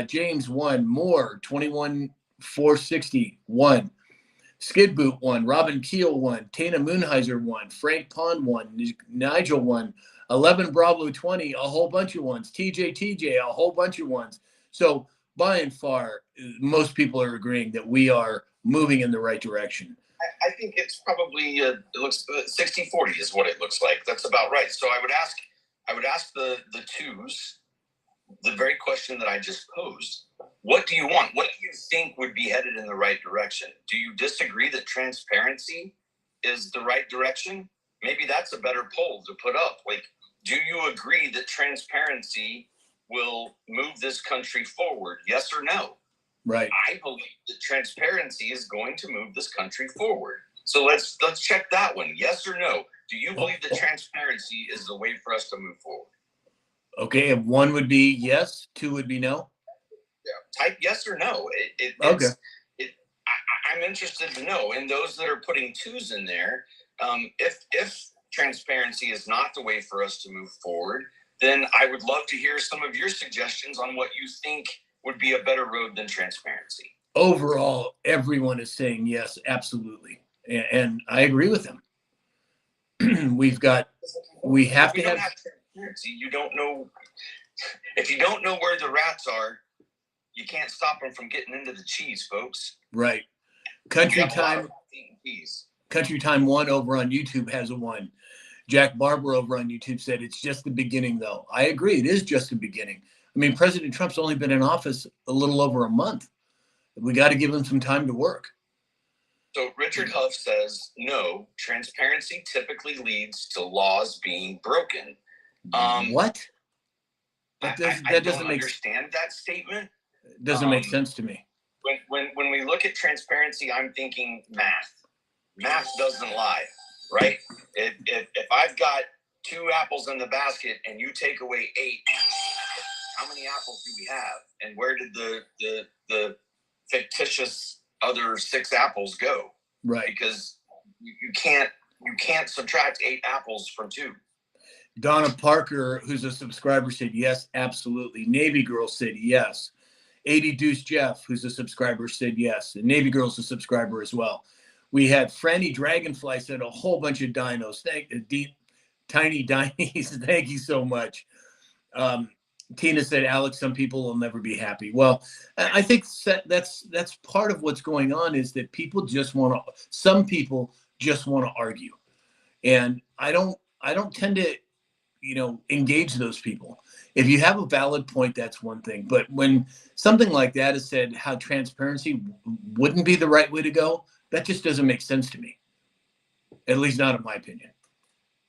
James 1, Moore 21460 1, Skid Boot 1, Robin Keel 1, Tana Moonheiser 1, Frank Pond 1, Nigel 1, 11 Bravo 20, a whole bunch of ones, TJ, a whole bunch of ones. So by and far, most people are agreeing that we are moving in the right direction. I think it's probably it looks 60-40 is what it looks like. That's about right. So I would ask the twos the very question that I just posed. What do you want? What do you think would be headed in the right direction? Do you disagree that transparency is the right direction? Maybe that's a better poll to put up. Like, do you agree that transparency will move this country forward? Yes or no? Right. I believe that transparency is going to move this country forward. So let's check that one. Yes or no? Do you believe that transparency is the way for us to move forward? Okay, and one would be yes, two would be no. Type yes or no. Okay. I'm interested to know. And those that are putting twos in there, if transparency is not the way for us to move forward, then I would love to hear some of your suggestions on what you think would be a better road than transparency. Overall, everyone is saying yes, absolutely, and I agree with them. we have to have transparency. You don't know. If you don't know where the rats are, you can't stop them from getting into the cheese, folks. Right. Country Time 1 over on YouTube has a 1. Jack Barber over on YouTube said it's just the beginning, though. I agree. It is just the beginning. I mean, President Trump's only been in office a little over a month. We got to give him some time to work. So Richard Huff says, no, transparency typically leads to laws being broken. What? That doesn't understand that statement. It doesn't make sense to me. When we look at transparency, I'm thinking math. Math doesn't lie, right? If I've got 2 apples in the basket and you take away 8, how many apples do we have? And where did the fictitious other 6 apples go? Right. Because you can't subtract 8 apples from 2. Donna Parker, who's a subscriber, said yes, absolutely. Navy Girl said yes. 80 Deuce Jeff, who's a subscriber, said yes. And Navy Girl's a subscriber as well. We had Franny Dragonfly said a whole bunch of dinos. Tiny Dinies. Thank you so much. Tina said, Alex, some people will never be happy. Well, I think that's part of what's going on is that some people just want to argue. And I don't tend to, engage those people. If you have a valid point, that's one thing. But when something like that is said, how transparency wouldn't be the right way to go, that just doesn't make sense to me. At least not in my opinion.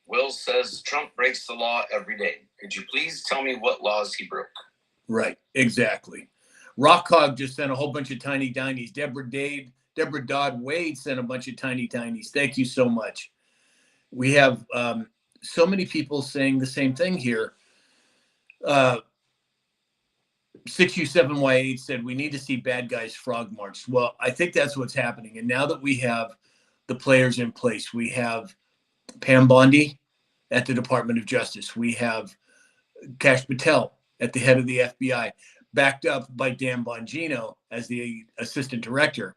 Will says Trump breaks the law every day. Could you please tell me what laws he broke? Right, exactly. Rockhog just sent a whole bunch of tiny tinies. Deborah Dodd Wade sent a bunch of tiny tinies. Thank you so much. We have so many people saying the same thing here. 6U7Y8 said we need to see bad guys frog march. Well, I think that's what's happening. And now that we have the players in place, we have Pam Bondi at the Department of Justice. We have Kash Patel at the head of the FBI, backed up by Dan Bongino as the assistant director.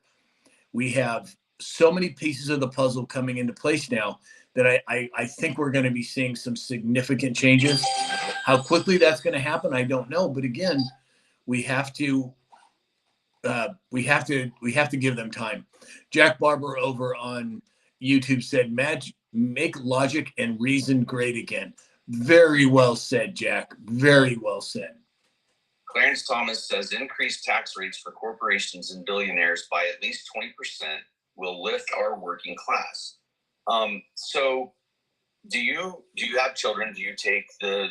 We have so many pieces of the puzzle coming into place now that I think we're going to be seeing some significant changes. How quickly that's going to happen, I don't know. But again, we have to give them time. Jack Barber over on YouTube said, make logic and reason great again. Very well said, Jack. Very well said. Clarence Thomas says increased tax rates for corporations and billionaires by at least 20% will lift our working class. So do you have children? Do you take the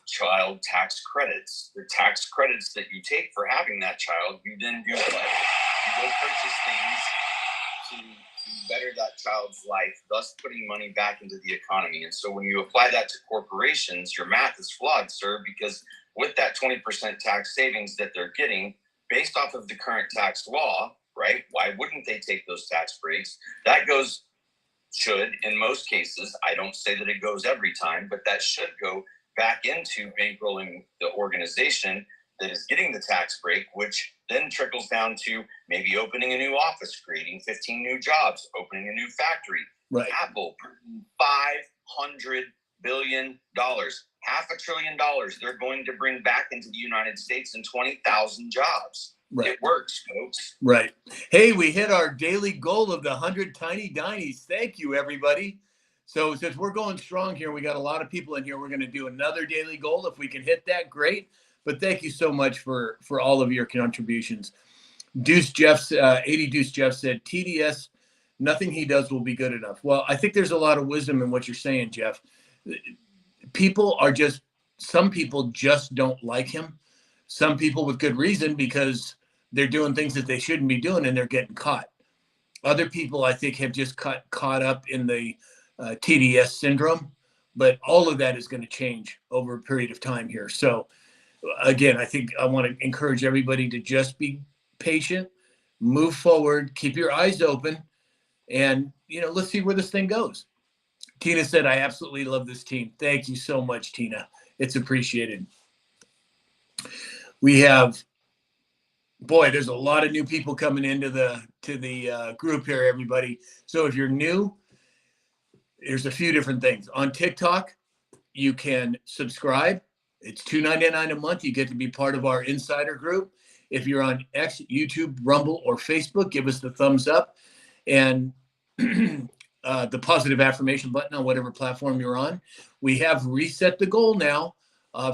child tax credits? The tax credits that you take for having that child, you then do what? You go purchase things to better that child's life, thus putting money back into the economy. And so when you apply that to corporations, your math is flawed, sir, because with that 20% tax savings that they're getting based off of the current tax law, right? Why wouldn't they take those tax breaks? That should, in most cases, I don't say that it goes every time, but that should go back into bankrolling the organization that is getting the tax break, which then trickles down to maybe opening a new office, creating 15 new jobs, opening a new factory. Right. Apple, $500 billion, $500 billion they're going to bring back into the United States and 20,000 jobs. Right. It works, folks. Right. Hey, we hit our daily goal of the 100 tiny dinies. Thank you, everybody. So since we're going strong here, we got a lot of people in here. We're going to do another daily goal. If we can hit that, great. But thank you so much for all of your contributions. 80 Deuce Jeff said, TDS, nothing he does will be good enough. Well, I think there's a lot of wisdom in what you're saying, Jeff. Some people just don't like him. Some people with good reason because they're doing things that they shouldn't be doing and they're getting caught. Other people, I think, have just caught up in the TDS syndrome but all of that is going to change over a period of time here. So again, I think I want to encourage everybody to just be patient, move forward, keep your eyes open, and let's see where this thing goes. Tina said, I absolutely love this team. Thank you so much, Tina. It's appreciated. We have, boy, there's a lot of new people coming into the group here, everybody. So if you're new, there's a few different things. On TikTok, you can subscribe. It's $2.99 a month. You get to be part of our insider group. If you're on X, YouTube, Rumble, or Facebook, give us the thumbs up and the positive affirmation button on whatever platform you're on. We have reset the goal now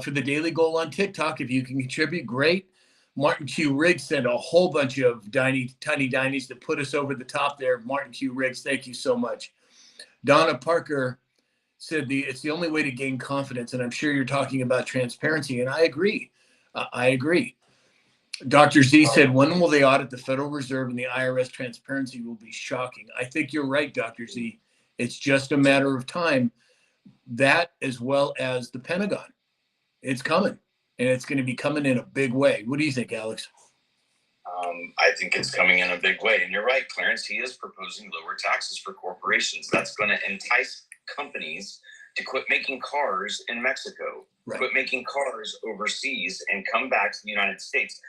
for the daily goal on TikTok. If you can contribute, great. Martin Q. Riggs sent a whole bunch of tiny dinies to put us over the top there. Martin Q. Riggs, thank you so much. Donna Parker said it's the only way to gain confidence, and I'm sure you're talking about transparency, and I agree. I agree. Dr. Z said, when will they audit the Federal Reserve and the IRS? Transparency will be shocking. I think you're right, Dr. Z. It's just a matter of time. That as well as the Pentagon. It's coming, and it's going to be coming in a big way. What do you think, Alex? I think it's coming in a big way. And you're right, Clarence. He is proposing lower taxes for corporations. That's going to entice companies to quit making cars in Mexico, right, quit making cars overseas, and come back to the United States.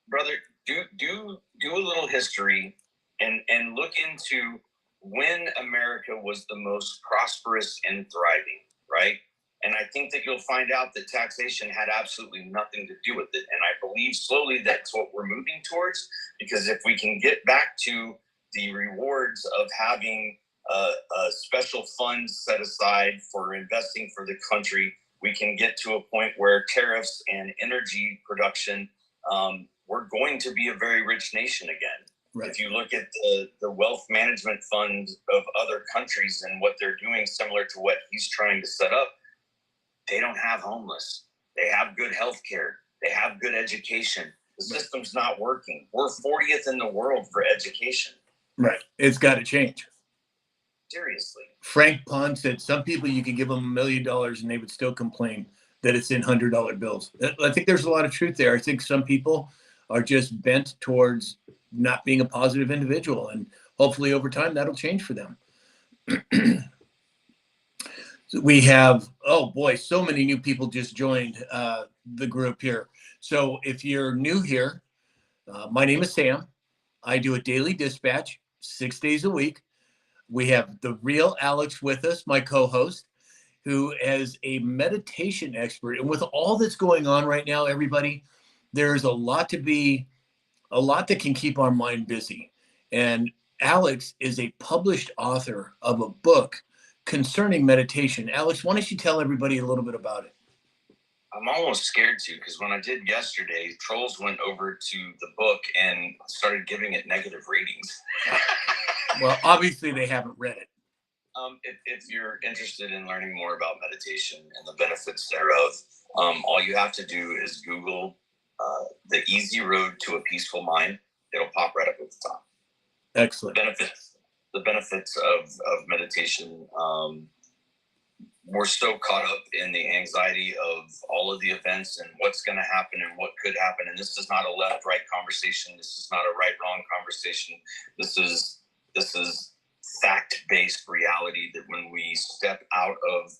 Brother, do a little history and look into when America was the most prosperous and thriving, right? And I think that you'll find out that taxation had absolutely nothing to do with it. And I believe slowly that's what we're moving towards, because if we can get back to the rewards of having a special fund set aside for investing for the country, we can get to a point where tariffs and energy production, we're going to be a very rich nation again. Right. If you look at the wealth management fund of other countries and what they're doing, similar to what he's trying to set up, they don't have homeless. They have good health care. They have good education. The system's not working. We're 40th in the world for education. Right. It's got to change. Seriously. Frank Pond said some people you could give them $1 million and they would still complain that it's in $100 bills. I think there's a lot of truth there. I think some people are just bent towards not being a positive individual, and hopefully over time that'll change for them. So we have, oh boy, so many new people just joined the group here. So if you're new here, my name is Sam. I do a daily dispatch 6 days a week. We have the real Alex with us, my co-host, who is a meditation expert. And with all that's going on right now, everybody, there's a lot that can keep our mind busy. And Alex is a published author of a book concerning meditation. Alex, why don't you tell everybody a little bit about it? I'm almost scared to, because when I did yesterday, trolls went over to the book and started giving it negative ratings. Well, obviously they haven't read it. If you're interested in learning more about meditation and the benefits thereof, all you have to do is Google the easy road to a peaceful mind. It'll pop right up at the top. Excellent. The benefits of meditation. We're so caught up in the anxiety of all of the events and what's going to happen and what could happen. And this is not a left-right conversation. This is not a right-wrong conversation. This is fact-based reality, that when we step out of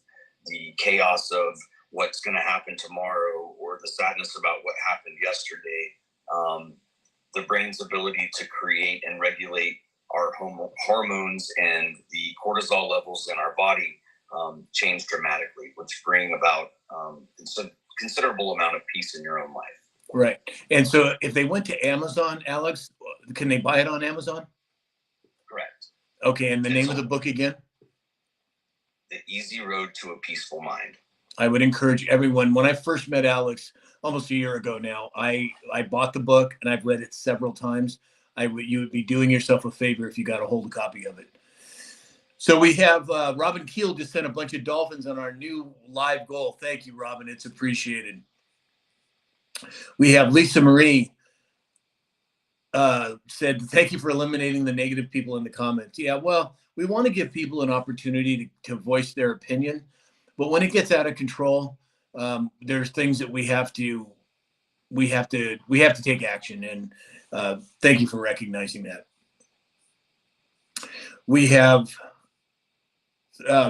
the chaos of what's going to happen tomorrow or the sadness about what happened yesterday, the brain's ability to create and regulate our hormones and the cortisol levels in our body change dramatically, which bring about considerable amount of peace in your own life. Right. And so if they went to Amazon, Alex, can they buy it on Amazon? Correct. Okay. And the name of the book again? The Easy Road to a Peaceful Mind. I would encourage everyone. When I first met Alex almost a year ago now, I bought the book and I've read it several times. You would be doing yourself a favor if you got a hold copy of it. So we have Robin Keel just sent a bunch of dolphins on our new live goal. Thank you, Robin. It's appreciated. We have Lisa Marie said, thank you for eliminating the negative people in the comments. Yeah, well, we want to give people an opportunity to voice their opinion. But when it gets out of control, there's things that we have to take action. And thank you for recognizing that. We have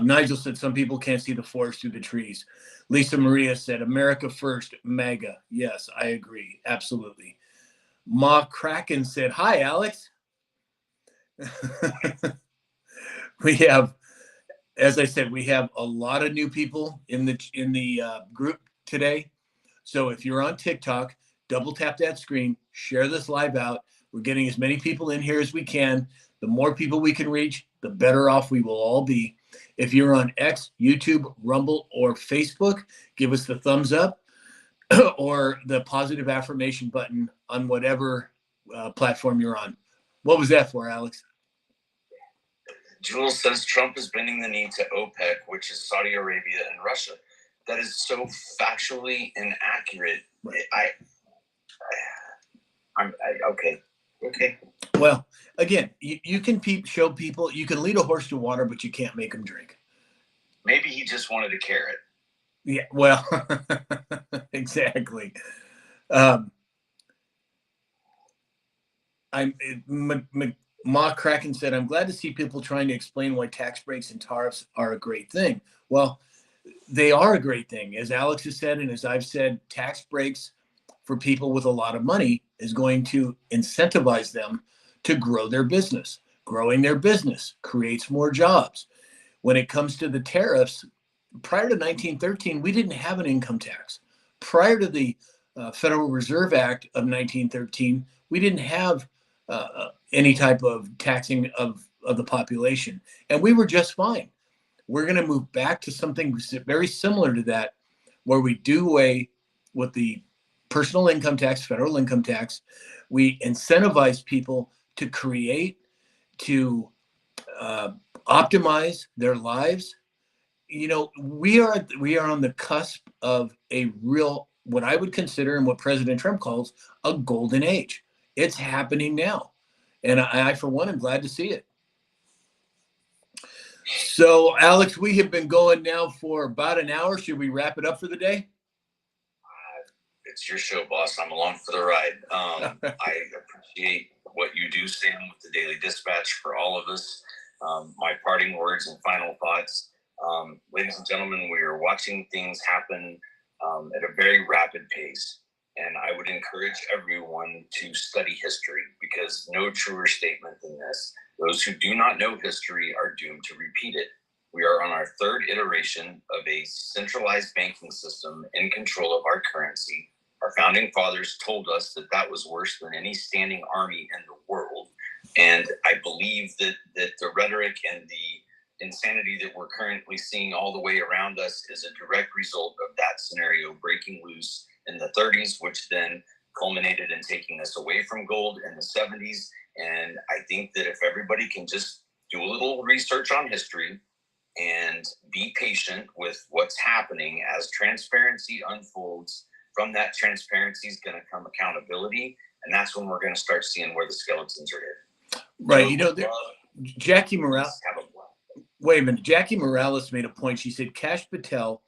Nigel said some people can't see the forest through the trees. Lisa Maria said America first, MAGA. Yes, I agree, absolutely. Ma Kraken said hi, Alex. We have, as I said, we have a lot of new people in the group today. So if you're on TikTok, double tap that screen, share this live out. We're getting as many people in here as we can. The more people we can reach, the better off we will all be. If you're on X, YouTube, Rumble, or Facebook, give us the thumbs up or the positive affirmation button on whatever platform you're on. What was that for, Alex? Jules says Trump is bending the knee to OPEC, which is Saudi Arabia and Russia. That is so factually inaccurate. Right. Okay. Well, again, you can show people, you can lead a horse to water, but you can't make them drink. Maybe he just wanted a carrot. Yeah, well, exactly. Ma Kraken said, I'm glad to see people trying to explain why tax breaks and tariffs are a great thing. Well, they are a great thing. As Alex has said, and as I've said, tax breaks for people with a lot of money is going to incentivize them to grow their business. Growing their business creates more jobs. When it comes to the tariffs, prior to 1913, we didn't have an income tax. Prior to the Federal Reserve Act of 1913, we didn't have any type of taxing of the population. And we were just fine. We're going to move back to something very similar to that, where we do away with the personal income tax, federal income tax. We incentivize people to create, to optimize their lives. You know, we are on the cusp of a real, what I would consider and what President Trump calls a golden age. It's happening now. And I for one, am glad to see it. So, Alex, we have been going now for about an hour. Should we wrap it up for the day? It's your show, boss. I'm along for the ride. I appreciate what you do, Sam, with the Daily Dispatch for all of us. My parting words and final thoughts. Ladies and gentlemen, we are watching things happen at a very rapid pace. And I would encourage everyone to study history, because no truer statement than this. Those who do not know history are doomed to repeat it. We are on our third iteration of a centralized banking system in control of our currency. Our founding fathers told us that that was worse than any standing army in the world. And I believe that the rhetoric and the insanity that we're currently seeing all the way around us is a direct result of that scenario breaking loose in the 30s, which then culminated in taking us away from gold in the 70s. And I think that if everybody can just do a little research on history and be patient with what's happening as transparency unfolds, from that transparency is going to come accountability. And that's when we're going to start seeing where the skeletons are hidden. Right. You know, Jackie Morales. Wait a minute. Jackie Morales made a point. She said, Kash Patel,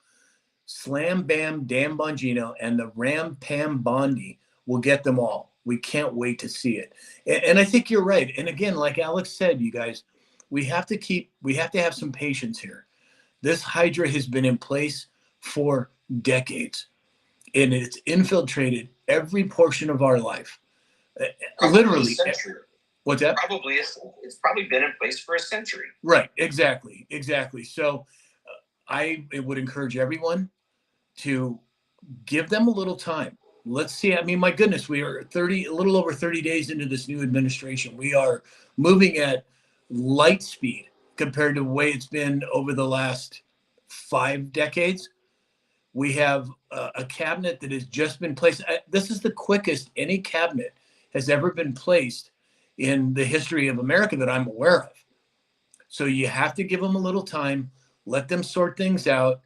Slam Bam Dan Bongino, and the Ram Pam Bondi will get them all. We can't wait to see it. And I think you're right. And again, like Alex said, you guys, we have to have some patience here. This Hydra has been in place for decades, and it's infiltrated every portion of our life. Literally. What's that? It's probably been in place for a century. Right. Exactly. So I would encourage everyone to give them a little time. Let's see. I mean, my goodness, we are a little over 30 days into this new administration. We are moving at light speed compared to the way it's been over the last 5 decades. We have a cabinet that has just been placed. This is the quickest any cabinet has ever been placed in the history of America that I'm aware of. So you have to give them a little time, let them sort things out.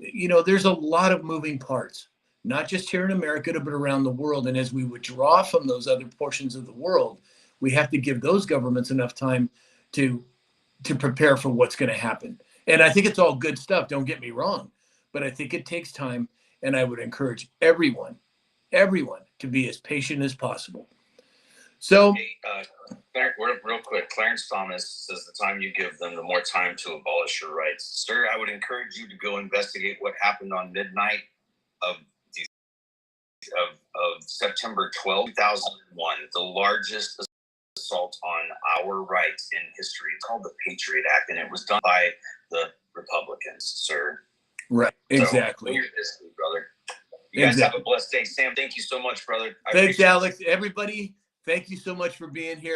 You know, there's a lot of moving parts, not just here in America, but around the world. And as we withdraw from those other portions of the world, we have to give those governments enough time to prepare for what's going to happen. And I think it's all good stuff. Don't get me wrong, but I think it takes time. And I would encourage everyone to be as patient as possible. So, Hey, real quick, Clarence Thomas says the time you give them, the more time to abolish your rights. Sir, I would encourage you to go investigate what happened on midnight of September 12, 2001, the largest assault on our rights in history. It's called the Patriot Act, and it was done by the Republicans, sir. right, exactly. So, your history, brother. You guys have a blessed day. Sam, thank you so much, brother. Thanks, Alex. Everybody, thank you so much for being here.